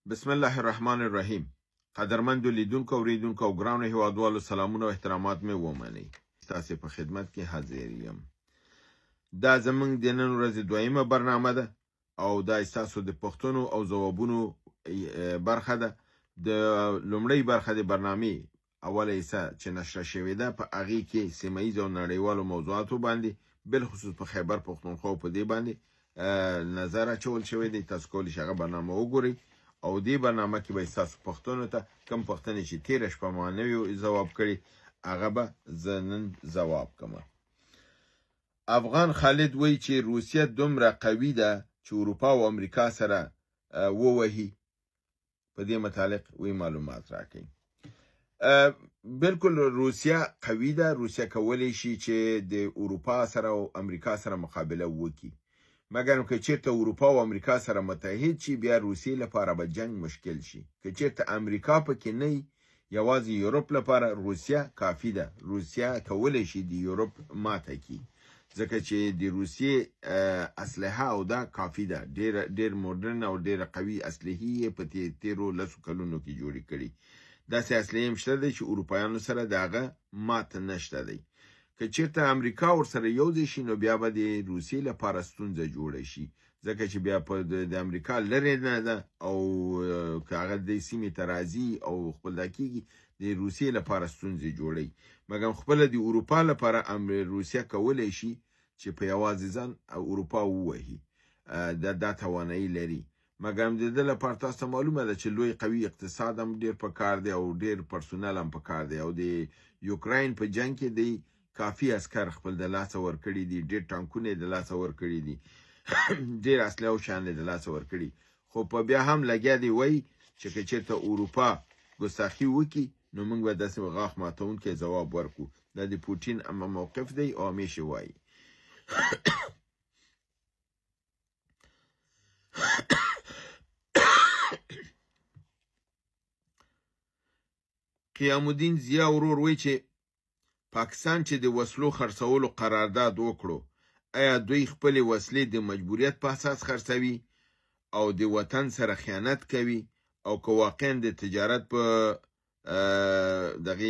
بسم الله الرحمن الرحیم. قدرمنو لیدونکو اوریدونکو او ګرانو هیوادوالو سلامونه او احترامات مې ومنئ. تاسو په خدمت کې حاضر یم. دا زمونږ د نن ورځې دویمه برنامه ده او دا تاسو د پوښتنو او ځوابونو برخه ده. د لومړی برخه د برنامې اوله حصہ چې نشر شوې ده په هغې کې سیمه ییز او نړیوالو موضوعاتو باندې بالخصوص په خیبر پښتونخوا په دې باندې نظر اچول شوی دی. تاسو کولی شئ هغه برنامه وګورئ او دې برنامه کې به تاسو پښتنو ته کوم پښتنې چې تیر شپه ما نه وي جواب کړي هغه به زه نن ځواب کوم. افغان خالد وایي چې روسیه دومره قوي ده چې اروپا او امریکا سره ووهي. په دې متعلق وی معلومات راکړي. بالکل روسیه قوي ده. روسیه کولی شي چې د اروپا سره او امریکا سره مقابله وکړي، مګر که چیرته اروپا او امریکا سره متحد شي بیا روسیې لپاره به جنگ مشکل شي. که چیرته امریکا پکې نه یوازې یورپ لپاره روسیه کافي ده. روسیه کولی شي د یورپ ماته کړي ځکه چې د روسیې اسلحه او دا کافي ده. ډېر مدرن او ډېر قوي اسلحې یې په تیرو لسو کلونو کې جوړې کړي. داسې اسلحې هم شته دی چې اروپایانو سره د هغه مات نشته دی. که چیرته امریکا ورسره یوځای شي نو بیا به د روسیې لپاره ستونزه جوړه شي ځکه چې بیا په د امریکا لرې نه ده او که هغه د سیمې ته راځي او خپلدا کېږي د روسیې لپاره ستونزې جوړوي. مګر خپله د اروپا لپاره روسیه کولی شي چې په یوازې ځان اروپا ووهي. دا توانایي لري. مګر د دې لپاره تاسو ته معلومه ده چې لوی قوي اقتصاد هم ډېر پکار دی او ډېر پرسونل هم پکار دی او د یوکراین په جنګ کې دی کافي عسکر خپل د لاسه ورکړي دي، ډېر ټانکونه د لاسه ورکړي دي، ډېر اسلحه او شیان د لاسه ورکړي. خو په بیا هم لګیا دی وایي چې که چېرته اروپا ګستاخي وکړي نو موږ به داسې غاښ ماتونکی ځواب ورکړو. دا د پوټین موقف دی او همیشه وایي. قیام الدین ضیا ورور وایي چې پاکستان چې د وسلو خرڅولو قرارداد وکړو، آیا دوی خپلې وسلې د مجبوریت په اساس خرڅوي او د وطن سره خیانت کوي؟ او که واقعا د تجارت په دغه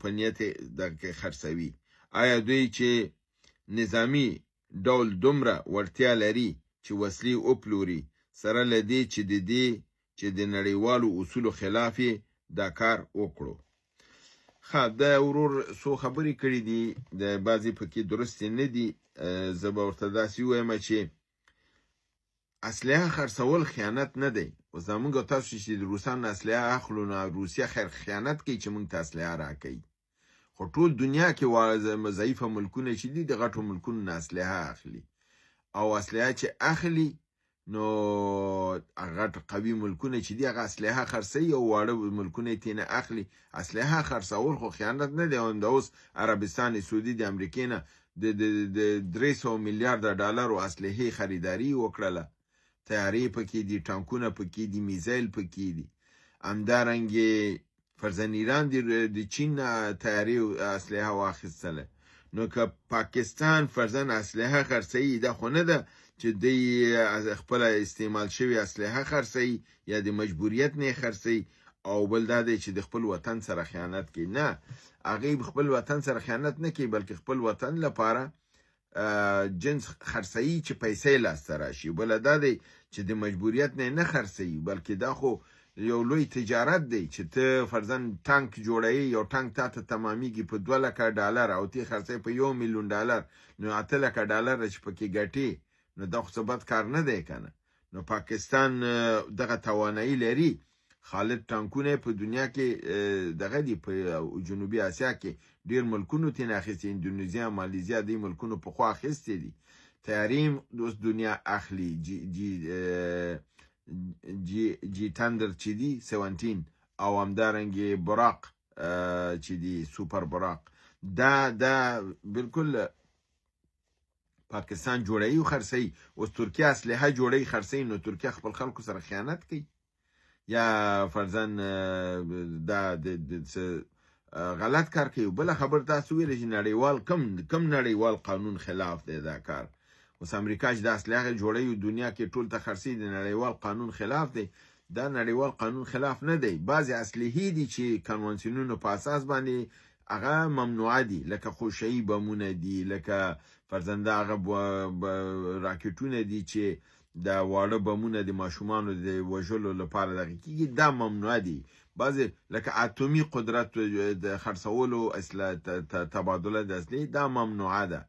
په نیت دغه خرڅوي، آیا دوی چې نظامی ډول دومره ورتیا لري چې وسلې وپلوري سره له دې چې د نړیوالو اصولو خلاف دا کار وکړو؟ دا ورور څو خبرې کړي دي، د بعضې پکې درستې نه دي. زه به ورته داسې ووایم چې اسلحه خرڅول خیانت نه دی. اوس زموږ تاسو چې د روسانو اسلحه اخلو نو روسیه خیر خیانت کوي چې موږ ته اسلحه راکوي. خو ټول دنیا کې ضعیفه ملکونه چې دي د غټو ملکونو نه اسلحه اخلي او اسلحه چې اخلي نو غټ قوي ملکونه چې دي هغه اسلحه خرڅوي او واړه ملکونه یې ترېنه اخلي. اسلحه خرڅول خو خیانت نه دی. همدا اوس عربستان سعودي د امریکې نه د 300 میلیارده ډالرو اسلحې خریداري وکړله. طیارې پکې دي، ټانکونه پکې دي، میزایل پکې دي. همدارنګې فرضاً ایران د چین طیارې اسلحه واخیستله. نو که پاکستان فرضاً اسلحه خرڅوي دا خو نه ده چې دوی خپل استعمال شوی اسلحه خرڅوي یا د مجبوریت نه خرڅوي. او بل دا دی چې د خپل وطن سره خیانت کوي. نه، هغې خپل وطن سره خیانت نه کوي بلکې خپل وطن لپاره جنس خرڅوي چې پیسې لاسته راشي. بله دا دی چې د مجبوریت نه خرڅوي بلکې دا خو یو لوی تجارت دی چې ته فرضاً ټانک جوړوي، یو ټانک تا ته تمامیږي په 2 لکه ډالر او تی خرڅوي په 1 میلیون ډالر، نو 8 لکه ډالر چې پکې ګټې نو دا خو څه بد کار نه دی که نه. نو پاکستان دغه توانایي لري. خالد ټانکونه په دنیا کې دغه دي، په جنوبي اسیا کې ډېر ملکونو ترېنه اخیستي، اندونیزیا، مالیزیا دې ملکونو پخوا اخیستې دي. طیارې اوس دنیا اخلي. جی تندر چې دي 17 او همدارنګې براق چې دي سوپر براق دا بالکل پاکستان جوړوي او خرڅوي. اوس ترکیه اسلحه جوړوي خرڅوي، نو ترکیه خپل خلکو سره خیانت کوي یا فرضاً دا غلط کار کوي. بله خبر تاسو ویل چې نړیوال کم نړیوال قانون خلاف دی دا کار. اوس امریکا چې د اسلحه جوړوي دنیا کې ټول ته خرڅوي د نړیوال قانون خلاف دی. دا نړیوال قانون خلاف نه دی. بعضې اسلحې دي چې کنوانسیونونو په اساس باندې هغه ممنوعه دي، لکه خوشه‌ای بمونه دي، لکه فرزنده هغه راکټونه دي چې د واړه بمونه د ماشومانو د وژلو لپاره دغه کېږي، دا ممنوعه دي. بعضې لکه اتومي قدرت د خرڅولو تبادله د اسلحې دا ممنوعه ده.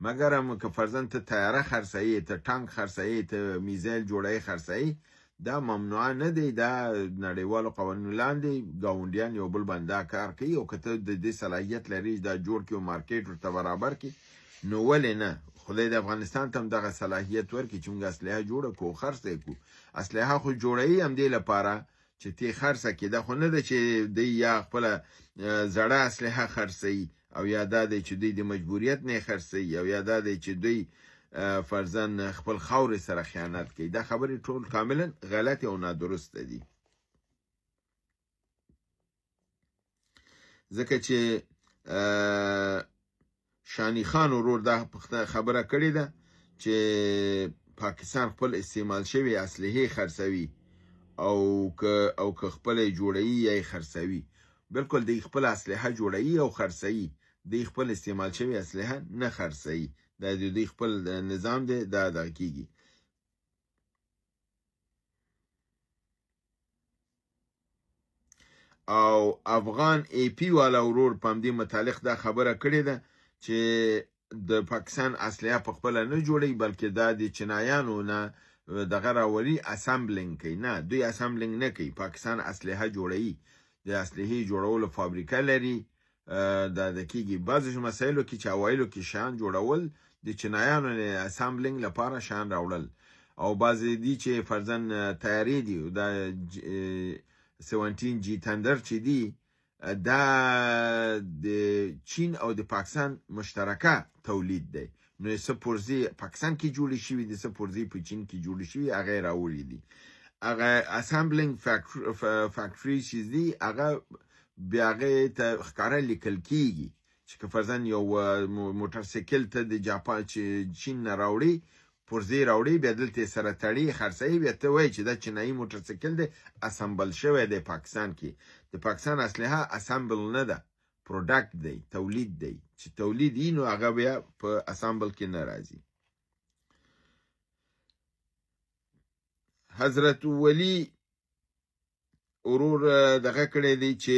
مګر هم که فرزند ته تیاره خرڅوي، ته ټانک خرڅوي، ته میزایل جوړوي خرڅوي، دا ممنوعه نه دی. دا نړیوالو قوانینو لاندې ګاونډیان یو بل باندې دا کار کوي، او که ته د دې صلاحیت لري دا جوړ کړي او مارکیټ ورته برابر کړي، نو ولې نه؟ خدای د افغانستان ته هم دغه صلاحیت ورکړي چې موږ اسلحه جوړه کړو، خرڅ یې کړو. اسلحه خو جوړوي همدې لپاره چې تی خرڅه کړي. دا خو نه ده چې دی یا خپله زړه اسلحه خرڅوي، او یا دا دی چې دوی د مجبوریت نه خرڅوي، او یا دا دی چې دوی فرزن خپل خاورې سره خیانت کوي. دا خبرې ټول کاملا غلط او نادرسته دي. ځکه چې شانی خان ورور دا خبره کړې ده چې پاکستان خپل استعمال شوی اسلحې خرڅوي، او که خپل جوړوي یا خرڅوي. بالکل دی خپل اسلحه جوړوي او خرڅوي، دی خپل استعمال شوی اسلحه نه خرڅوي. دا د دوی خپل نظام دی، دا کیږي. او افغان ای پی والا ورور په همدې متعلق دا خبره کړې ده چې د پاکستان اسلحه په خپله نه جوړوي، بلکې دا د چینایانو نه دغه راولي، اسامبلینګ کوي. نه، دوی اسامبلینګ نه کوي، پاکستان اسلحه جوړوي، د اسلحې جوړولو فابریکه لري. دا د کیږي بعضې مسایلو کې چې اوایلو کې شیان جوړول د چینایانو نه اسامبلینګ لپاره شیان راوړل، او بعضې دي چې فرزن تیارې دي، دا 17 جی تندر چې دي، دا د چین او د پاکستان مشترکه تولید دی. نو څه پرزې پاکستان کې جوړې شوي دي، څه پرزې په چین کې جوړې شوي، هغه یې راوړي دي. هغه اسامبلینګ فیکټري چې دي، هغه بیا هغې ته ښکاره لیکل کېږي چې که فرضاً یو موټرسایکل ته د جاپان چې چین نه راوړي، پرزې راوړي، بیا دلته یې سره تړي، خرڅوي، بیا ته وایي چې دا چینایي موټرسایکل دی، اسامبل شوی دی پاکستان کې. د پاکستان اسلحه اسامبل نه ده، پروډکټ دی، تولید دی. چې تولید وي نو هغه بیا په اسامبل کې نه راځي. حضرت ولی ورور دغه کړی دی چې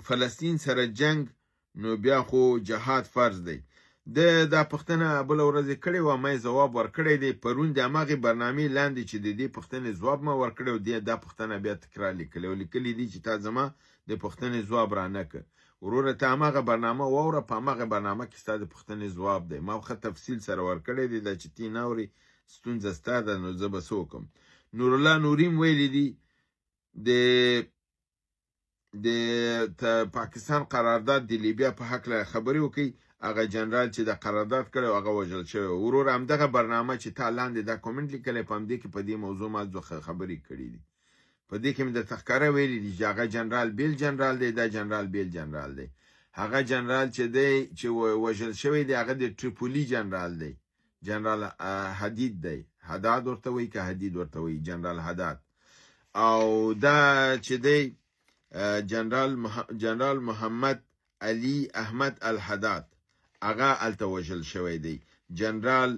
فلسطین سره جنگ نو بیا خو جهاد فرض دی. دا پښتنه بله ورځ یې کړې وه، ما یې ځواب ورکړی دی. پرون د همغې برنامې لاندې چې د دې پوښتنې ځواب ما ورکړی و، دا پوښتنه بیا تکرار لیکلی او لیکلي دي چې تا زما د پوښتنې ځواب رانه کړ. وروره ته همغه برنامه واوره، په همغه برنامه کې ستا د پوښتنې ځواب دی. ما ښه تفصیل سره ورکړی دی، دا چې تی نه اورې ستونزه ستا ده، نو زه به څه وکړم. نورالله نوریم ویلی دی د پاکستان قرارداد د لیبیا په هکله خبرې وکړي. هغه جنرال چې د قرارداد کړی هغه وژل شوی. ورور همدغه برنامه چې تا لاندې دا کومنټ لیکلی، په همدې کې په دې موضوع ما خبرې کړي دي. په دې کې مې درته ښکاره ویلي دي چې هغه جنرال بیل جنرال دی، دا جنرال بیل جنرال دی. هغه جنرال چې دی چې وژل شوی دی، هغه د ټریپولي جنرال دی، جنرال حدید دی. حداد ورته وایي که حدید ورته وایي، جنرال حداد. او دا چې دی جنرال محمد علي احمد الحداد، هغه هلته وژل شوی دی. جنرال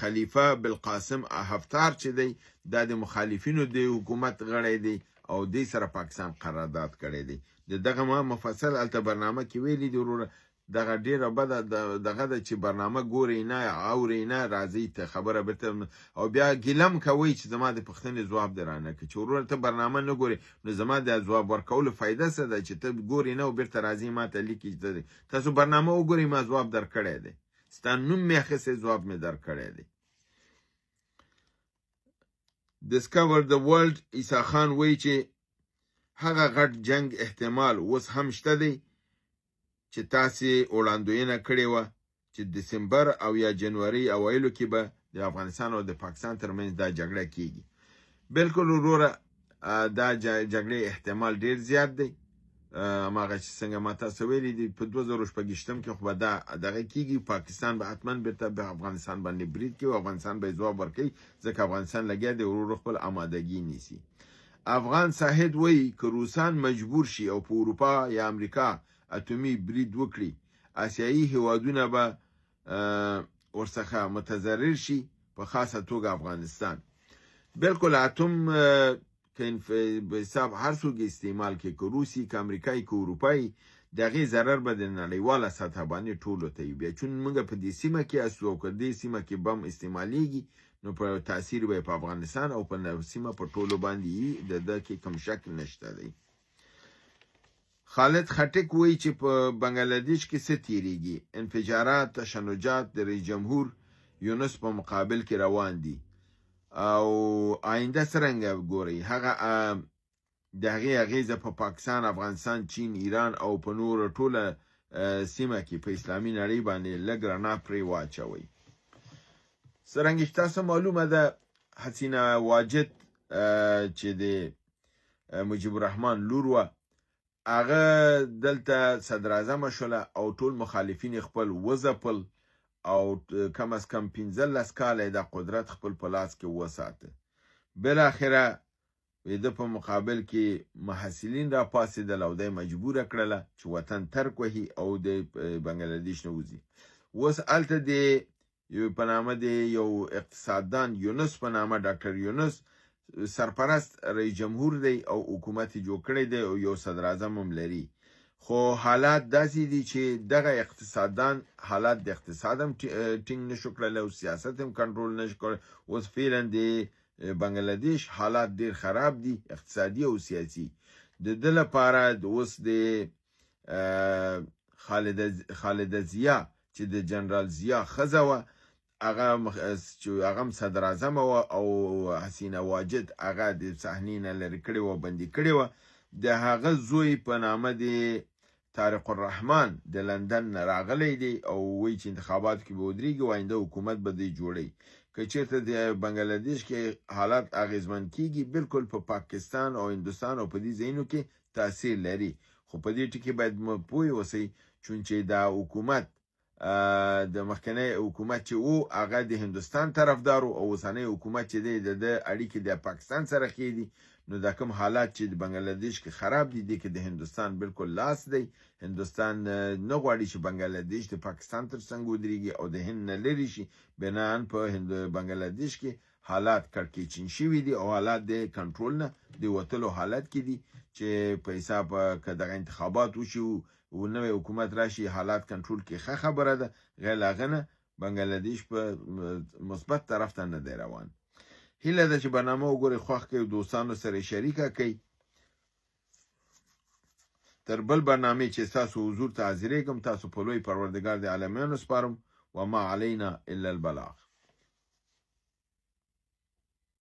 خلیفه بالقاسم حفتار چې دی، دا د مخالفینو د حکومت غړی دی او دې سره پاکستان قرارداد کړی دی. دغه ما مفصل هلته برنامه کې ویلي دي وروره. دغه ډېره بده دغه ده چې برنامه ګورئ نه، اورئ نه، راځئ ته خبره بېرته، او بیا ګیلم کوئ چې زما د پوښتنې ځواب دې رانه کړي. چې وروره ته برنامه نه ګورې، نو زما د ځواب ورکولو فایده څه ده چې ته ګورې نه او بېرته راځئ ما ته لیکي چې تاسو برنامه وګورئ، ما ځواب درکړی دی، ستا نوم مې اخیستی، ځواب مې درکړی دی. ډسکور د ورلډ عیسی خان وایي چې هغه غټ جنگ احتمال اوس هم شته دی چې تاسې وړاندوینه کړې وه چې دسمبر او یا جنوري اوایلو کې به د افغانستان او د پاکستان ترمنځ دا جګړه کیږي. بالکل وروره دا جګړې احتمال ډیر زیات دی. هماغه چې څنګه ما تاسو ویلي دي په 2014 کې خو به دا دغه کېږي، پاکستان به حتما بیرته به افغانستان باندې برید کوي او افغانستان به ځواب ورکوي، ځکه افغانستان لګیا دی ورو خپل آمادګي نیسي. افغان صاحب وایي که روسان مجبور شي او په اروپا یا امریکا اتومي برید وکړي، آسیایي هیوادونه به ورڅخه متضرر شي، په خاصه توګه افغانستان. بالکل اتم که به حساب هر څوک استعمال کې، که روسي که امریکایي که اروپایي، د هغې ضرر به د نړیواله سطحه باندې ټولو ته وي. بیا چون موږ په دې سیمه کې اسو او که دې سیمه کې بم استعمالیږي نو په تاثیر به په افغانستان او په سیمه په ټولو باندې وي، د ده کې کوم شک نشته دی. خالد خټک وایي چې په بنګلادیش کې څه تیریږي، انفجارات تشنجات د رئیس جمهور یونس په مقابل کې روان دي او آینده څرنګه ګورئ. هغه د هغې اغیزه په پاکستان، افغانستان، چین، ایران او په نور ټوله سیمه کې په اسلامي نړۍ باندې لږ رڼا پرې واچوئ. څرنګه چې تاسو معلومه ده حسینه واجد چې د مجیب الرحمن لور وه، هغه دلته صدراعظمه شوله او ټول مخالفین خپل وځپل او کم از کم 15 کاله د قدرت خپل په لاس کې وساته. بالاخره د په مقابل کې محصلین را پاڅېدل او دی مجبوره کړله چې وطن ترک وهي او د بنګلادیش نه وځي. اوس هلته د په نامه د یو اقتصاددان یونس په نامه ډاکټر یونس سرپرست رئیس جمهور دی او حکومت یې جوړ کړی دی او یو صدراعظم هم لري. خو حالات داسې دي چې دغه اقتصاددان حالات د اقتصاد هم ټینګ نشو کړلی او سیاست هم کنټرول نشو کړی. اوس فعلا د بنګلادیش حالات ډیر خراب دي، اقتصادي او سیاسي. د ده لپاره اوس د خالده ضیا چې د جنرال ضیا ښځه وه، هغه هم صدراعظمه وه او حسینه واجد هغه د صحنې نه لرې کړې وه، بندي کړې وه. د هغه زوی په نامه د طارق الرحمن د لندن نه راغلی دی او وایي چې انتخاباتو کې به ودرېږي او آینده حکومت به دی جوړوي. که چېرته د بنګلادیش کې حالات اغېزمن کېږي، بالکل په پاکستان او هندوستان او په دې ځایونو کې تاثیر لري. خو په دې ټکي باید پوه اوسئ چون چې دا حکومت د مخکنی حکومت چې و هغه د هندوستان طرفدار او اوسنی حکومت چې دی د اړیکې د پاکستان سره ښې دي. نو دا کوم حالات چې د بنګلادیش کې خراب دي دي کې د هندوستان بالکل لاس دی. هندوستان نه غواړي چې بنګلادیش د پاکستان تر څنګ ودرېږي او د هند نه لرې شي. بناً په بنګلادیش کې حالات کړکېچن شوي دي او حالات د کنټرول نه د وتلو حالت کې دي چې په حساب که دغه انتخابات وشي او نوی حکومت راشي حالات کنټرول کې ښه خبره ده. غیر له هغه نه بنګلادیش په مثبت طرف ته نه دی روان. هیله ده چې برنامه وګورئ، خوښ کړئ او دوستانو سره یې شریکه کړئ. تر بل برنامې چې ستاسو حضور ته حاضرېږم، تاسو په لوی پروردګار د عالمینو سپارم. وما علینا الا البلاغ.